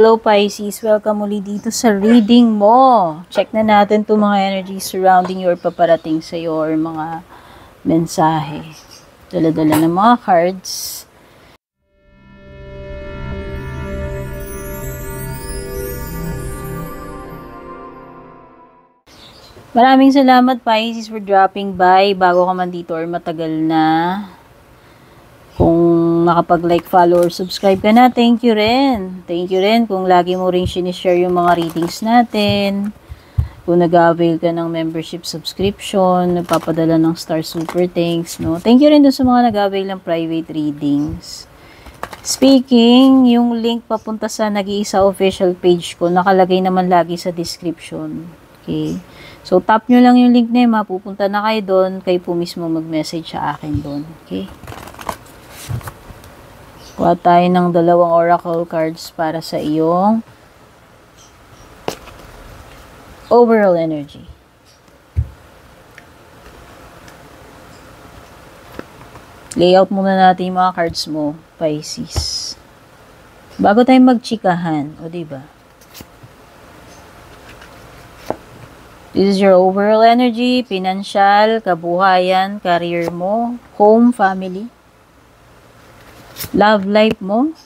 Hello Pisces, welcome muli dito sa reading mo. Check na natin itong mga energy surrounding your paparating sa iyo or mga mensahe. Dala-dala ng mga cards. Maraming salamat Pisces for dropping by bago ka man dito or matagal na. Kung nakapag-like, follow, or subscribe ka na, thank you rin. Thank you rin kung lagi mo rin sinishare yung mga readings natin. Kung nag-avail ka ng membership subscription, nagpapadala ng star super thanks, no? Thank you rin dun sa mga nag-avail ng private readings. Speaking, yung link papunta sa Nag-iisa official page ko, nakalagay naman lagi sa description. Okay? So, tap nyo lang yung link na yun, mapupunta na kayo doon, kayo po mismo mag-message sa akin doon. Okay? Kuha tayo ng dalawang oracle cards para sa iyong overall energy. Layout muna natin yung mga cards mo, Pisces. Bago tayo magchikahan, o diba? This is your overall energy, financial, kabuhayan, career mo, home, family. Love life mo,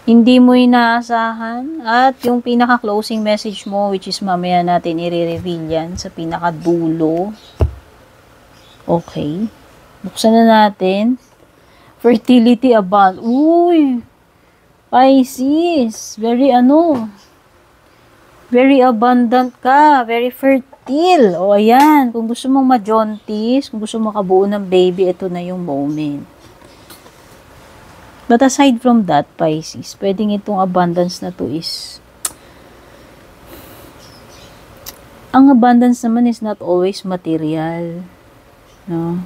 hindi mo inaasahan, at yung pinaka-closing message mo, which is mamaya natin i-reveal yan sa pinaka-dulo. Okay. Buksan na natin. Fertility abundance. Uy! Pisces. Very abundant ka. Very fertile. O, ayan. Kung gusto mong majontis, kung gusto mong makabuo ng baby, ito na yung moment. But aside from that, Pisces, pwedeng itong abundance na to is, ang abundance naman is not always material. No?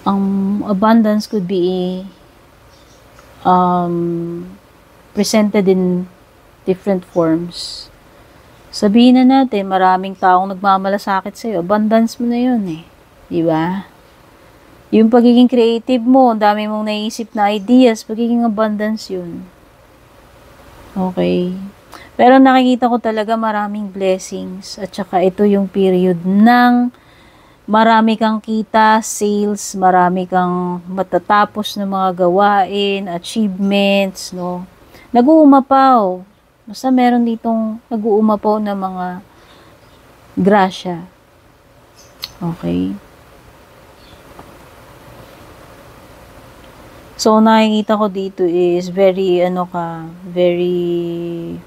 Ang abundance could be presented in different forms. Sabihin na natin, maraming taong nagmamalasakit sa'yo. Abundance mo na yun eh. Diba? Yung pagiging creative mo, ang dami mong naisip na ideas, pagiging abundance yun. Okay. Pero nakikita ko talaga maraming blessings. At saka ito yung period ng marami kang kita, sales, marami kang matatapos na mga gawain, achievements, no? Nag-uumapaw. Basta meron ditong nag-uumapaw na mga grasya. Okay. So, nakikita ko dito is very, very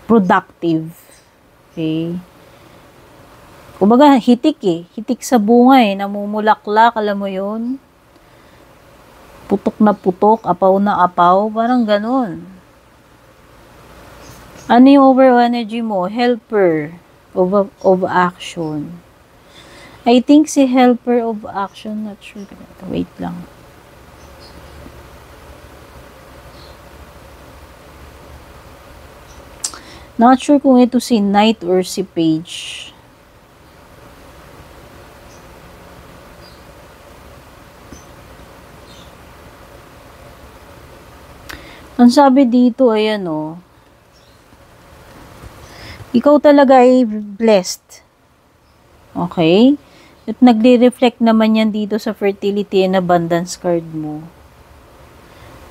productive. Okay? Kumbaga, hitik eh. Hitik sa bunga eh. Namumulaklak, alam mo yun? Putok na putok, apaw na apaw. Parang ganun. Ano yung overall energy mo? Helper of action. I think si helper of action, not sure. Wait lang. Not sure kung ito si Knight or si Page. Ang sabi dito ay ikaw talaga ay blessed. Okay? At nagre-reflect naman yan dito sa fertility and abundance card mo.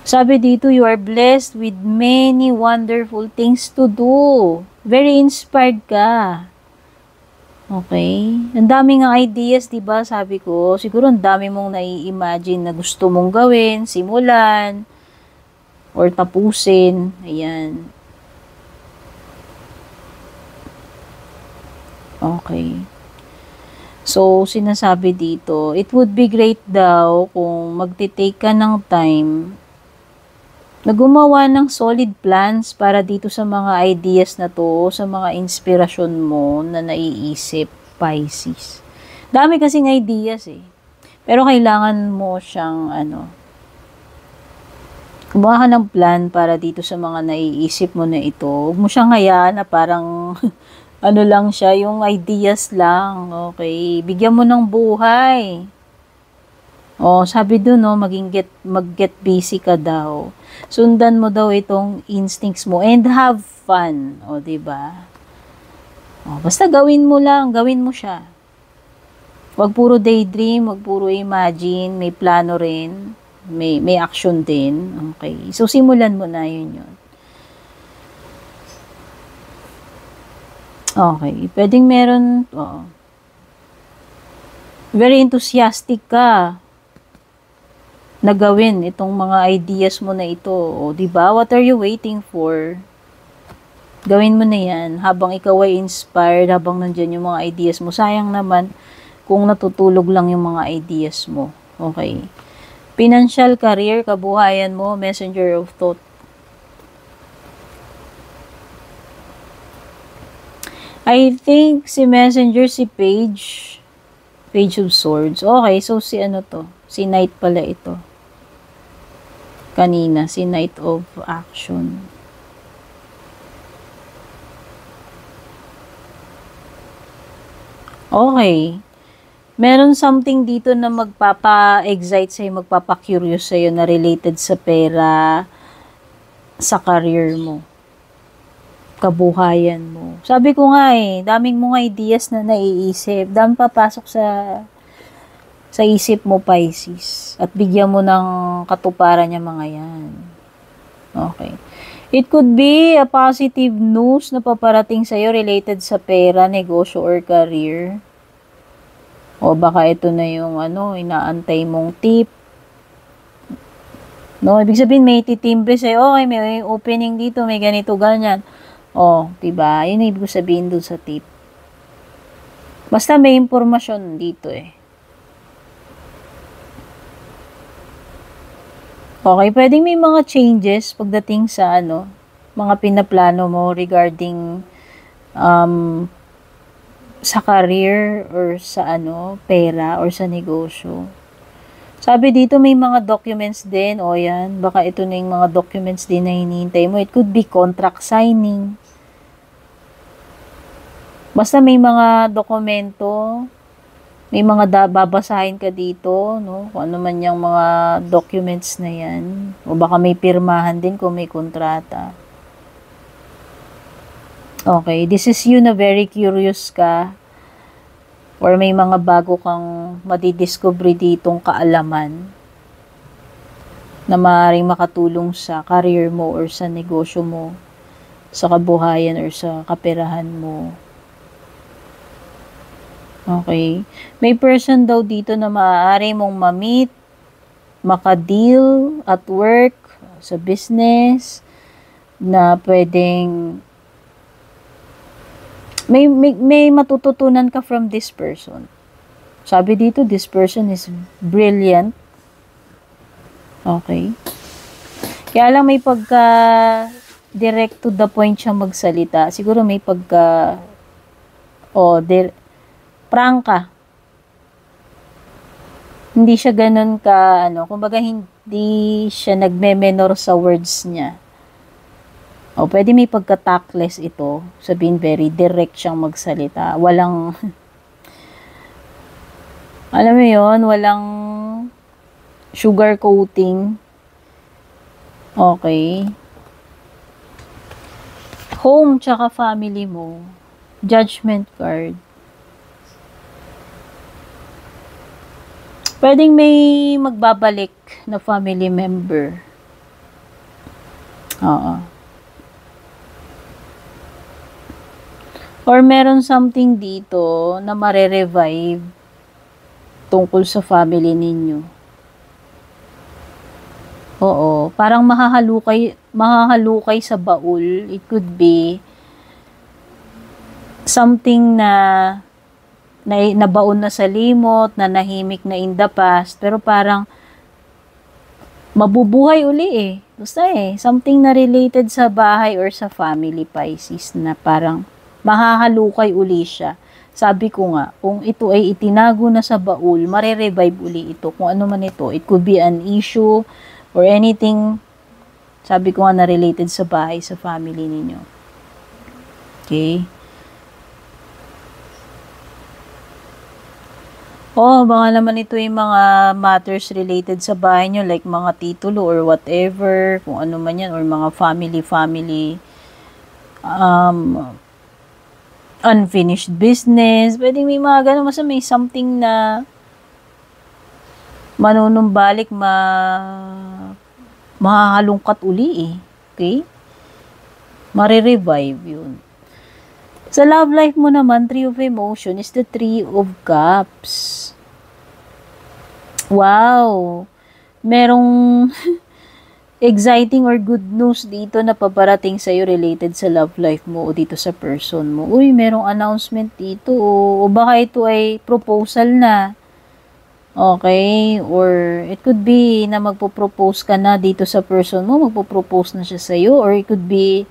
Sabi dito, you are blessed with many wonderful things to do. Very inspired ka. Okay? Ang daming ideas, diba? Sabi ko, siguro ang dami mong nai-imagine na gusto mong gawin, simulan, or tapusin. Ayan. Okay. So, sinasabi dito, it would be great daw kung magtitake ka ng time na gumawa ng solid plans para dito sa mga ideas na to, sa mga inspirasyon mo na naiisip, Pisces. Dami kasing ideas eh. Pero kailangan mo siyang, gumawa ka ng plan para dito sa mga naiisip mo na ito. Huwag mo siyang hayaan na parang, lang siya, yung ideas lang. Okay? Bigyan mo ng buhay. Sabi doon, mag-get busy ka daw. Sundan mo daw itong instincts mo and have fun. O, diba? O, basta gawin mo lang, gawin mo siya. Wag puro daydream, wag puro imagine, may plano rin, may action din. Okay. So, simulan mo na yun. Okay. Pwedeng meron, very enthusiastic ka na gawin itong mga ideas mo na ito. O, diba? What are you waiting for? Gawin mo na yan habang ikaw ay inspired, habang nandyan yung mga ideas mo. Sayang naman kung natutulog lang yung mga ideas mo. Okay. Financial, career, kabuhayan mo, messenger of thought. I think si messenger, si Page of Swords. Okay, so si ano to? Si Knight pala ito. Kanina, si Knight of Action. Okay. Meron something dito na magpapa-excite sa'yo, magpapa-curious sa'yo na related sa pera, sa career mo, kabuhayan mo. Sabi ko nga daming mong ideas na naiisip. Dami papasok sa isip mo, Pisces. At bigyan mo ng katuparan niya mga yan. Okay. It could be a positive news na paparating sa'yo related sa pera, negosyo, or career. O baka ito na yung inaantay mong tip. No, ibig sabihin may titimbre sa'yo. Okay, may opening dito, may ganito, ganyan. O, diba? Yun ibig sabihin dun sa tip. Basta may impormasyon dito Okay, pwedeng may mga changes pagdating sa mga pinaplano mo regarding sa career or sa pera or sa negosyo. Sabi dito may mga documents din, yan, baka ito na yung mga documents din na hinihintay mo. It could be contract signing. Basta may mga dokumento, may mga babasahin ka dito, no? Kung ano man yung mga documents na yan. O baka may pirmahan din kung may kontrata. Okay, this is you na very curious ka. Or may mga bago kang madidiscover ditong kaalaman na maaaring makatulong sa career mo or sa negosyo mo, sa kabuhayan or sa kaperahan mo. Okay. May person daw dito na maaari mong ma-meet, maka-deal at work, sa business, na pwedeng may matututunan ka from this person. Sabi dito, this person is brilliant. Okay. Kaya lang may pagka direct to the point siya magsalita. Siguro may pagka prangka. Hindi siya ganun ka, kumbaga hindi siya nagme-menor sa words niya. Pwede may pagka-tactless ito. Sabihin, very direct siyang magsalita. Walang, alam mo yun, walang sugar coating. Okay. Home tsaka family mo. Judgment card. Pwedeng may magbabalik na family member. Or meron something dito na mare-revive tungkol sa family ninyo. Parang mahahalukay sa baul. It could be something na nabaon na sa limot, na nahimik na in the past, pero parang mabubuhay uli Basta something na related sa bahay or sa family, Pisces, na parang mahahalukay uli siya. Sabi ko nga, kung ito ay itinago na sa baul, mare-revive uli ito. Kung ano man ito, it could be an issue or anything, sabi ko nga, na related sa bahay, sa family ninyo. Okay? Oh, baka naman ito yung mga matters related sa bahay nyo, like mga titulo or whatever, kung ano man yan, or mga family, um, unfinished business. Pwede may mga ganun, basta may something na manunumbalik, makakalungkat uli eh. Okay? Marirevive yun. Sa love life mo naman, Three of Emotion is the Three of Cups. Wow! Merong exciting or good news dito na paparating sa'yo related sa love life mo o dito sa person mo. Uy, merong announcement dito o baka ito ay proposal na. Okay? Or it could be na magpo-propose ka na dito sa person mo, magpo-propose na siya sa'yo, or it could be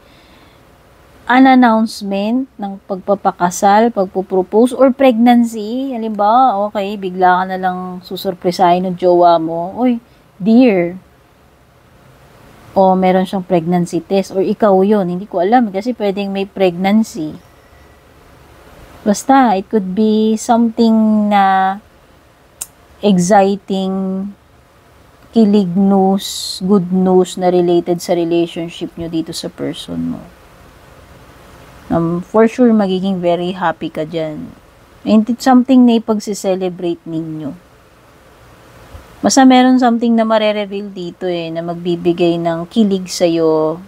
an announcement ng pagpapakasal, pagpo-propose, or pregnancy. Halimbawa, okay, bigla ka na lang susurpresahin ng jowa mo. Uy, dear. O meron siyang pregnancy test. Or ikaw yun. Hindi ko alam kasi pwedeng may pregnancy. Basta, it could be something na exciting, kilig news, good news na related sa relationship nyo dito sa person mo. For sure, magiging very happy ka dyan. And it's something na ipagsi-celebrate ninyo. Basta meron something na mare-reveal dito eh, na magbibigay ng kilig sa'yo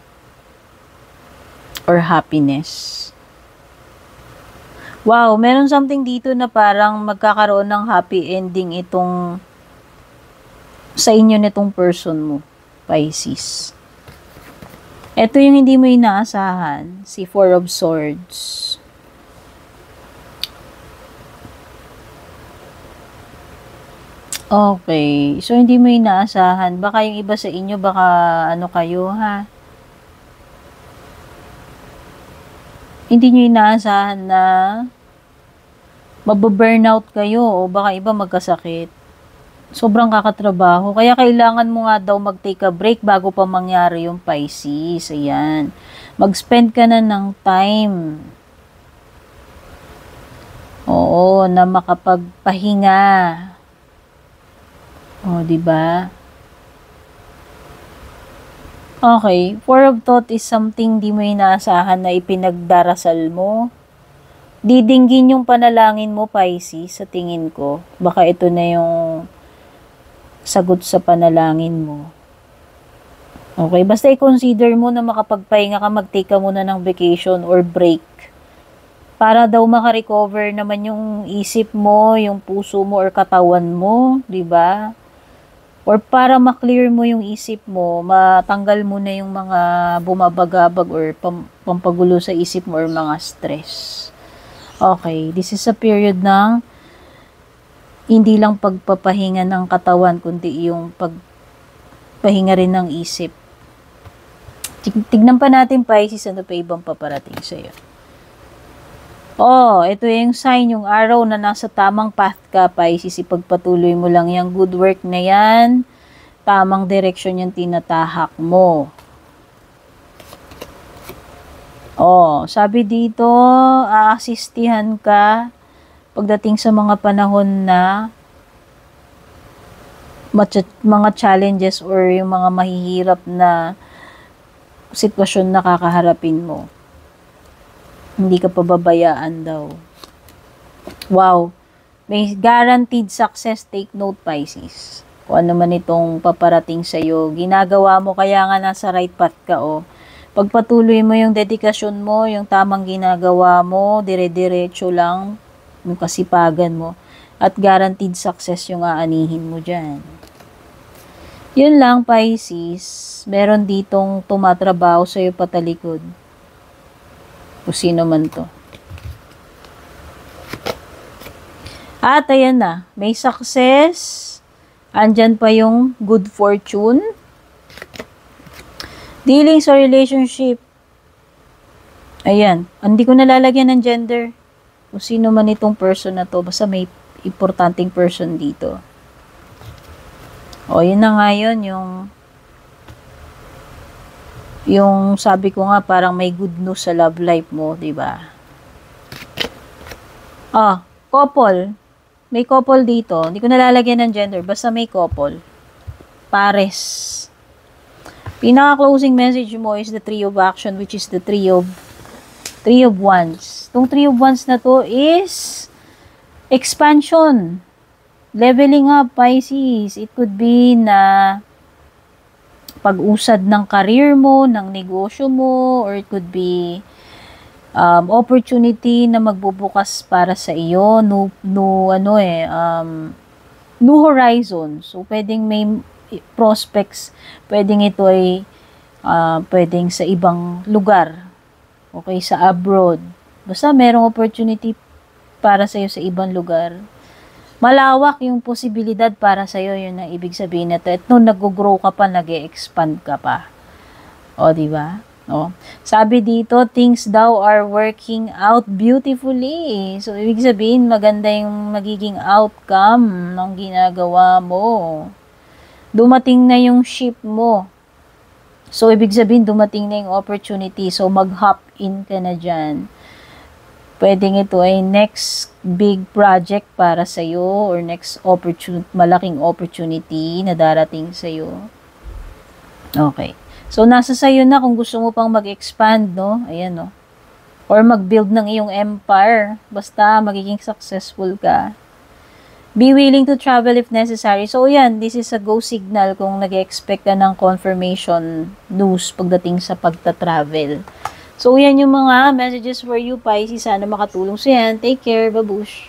or happiness. Wow, meron something dito na parang magkakaroon ng happy ending itong sa inyo nitong person mo, Pisces. Ito yung hindi mo inaasahan, si Four of Swords. Okay, so hindi mo inaasahan. Baka yung iba sa inyo, baka ano kayo ha? Hindi nyo inaasahan na mababurnout kayo o baka iba magkasakit. Sobrang kakatrabaho. Kaya kailangan mo nga daw mag-take a break bago pa mangyari yung Pisces. Ayan. Mag-spend ka na ng time. Oo, na makapagpahinga. O, diba? Okay. Four of Thought is something di mo inaasahan na ipinagdarasal mo. Didinggin yung panalangin mo, Pisces, sa tingin ko. Baka ito na yung sagot sa panalangin mo. Okay, basta i-consider mo na makapagpahinga ka, mag-take ka muna ng vacation or break. Para daw makarecover naman yung isip mo, yung puso mo or katawan mo, di ba? Or para ma-clear mo yung isip mo, matanggal mo na yung mga bumabagabag or pampagulo sa isip mo or mga stress. Okay, this is a period ng hindi lang pagpapahinga ng katawan, kundi yung pagpahinga rin ng isip. Tignan pa natin, Pisces, ano pa ibang paparating sa'yo. Oh, ito yung sign, yung araw na nasa tamang path ka, Pisces. Ipagpatuloy mo lang yung good work na yan. Tamang direksyon yung tinatahak mo. Oh, sabi dito, aasistihan ka pagdating sa mga panahon na mga challenges or yung mga mahihirap na sitwasyon na kakaharapin mo. Hindi ka pababayaan daw. Wow. May guaranteed success. Take note, Pisces. Kung ano man itong paparating sa'yo. Ginagawa mo kaya nga nasa right path ka, oh. Pagpatuloy mo yung dedikasyon mo, yung tamang ginagawa mo, dire-diretso lang yung kasipagan mo, at guaranteed success yung aanihin mo dyan. Yun lang, Pisces. Meron ditong tumatrabaho sa'yo patalikod. O sino man to. At ayan na, may success. Andyan pa yung good fortune. Dealing sa relationship. Ayan, hindi ko nalalagyan ng gender. Kung sino man itong person na to, basta may importanteng person dito. O, yun na nga yun, yung sabi ko nga, parang may good news sa love life mo, di ba? Ah, couple. May couple dito. Hindi ko nalalagyan ng gender. Basta may couple. Pares. Pinaka-closing message mo is the Three of Action, which is the Three of Wands. Itong Three of Wands na to is expansion. Leveling up, Pisces. It could be na pag-usad ng career mo, ng negosyo mo, or it could be opportunity na magbubukas para sa iyo, new horizons. So, pwedeng may prospects, pwedeng ito ay pwedeng sa ibang lugar, okay, sa abroad. Basta merong opportunity para sa iyo sa ibang lugar. Malawak yung posibilidad para sa iyo, yun ang ibig sabihin nito. At nung nag-grow ka pa, nag-expand ka pa. O, di ba? O. Sabi dito, things daw are working out beautifully. So, ibig sabihin, maganda yung magiging outcome ng ginagawa mo. Dumating na yung ship mo. So, ibig sabihin, dumating na yung opportunity. So, mag-hop in ka na dyan. Pwedeng ito ay next big project para sa iyo or next malaking opportunity na darating sa iyo. Okay. So, nasa sayo na kung gusto mo pang mag-expand, no? Ayan, no? Or mag-build ng iyong empire. Basta magiging successful ka. Be willing to travel if necessary. So, yan. This is a go signal kung nag-expect ka ng confirmation news pagdating sa pagta-travel. So, yan yung mga messages for you, Pisces. Sana makatulong sa yan. Take care. Babush!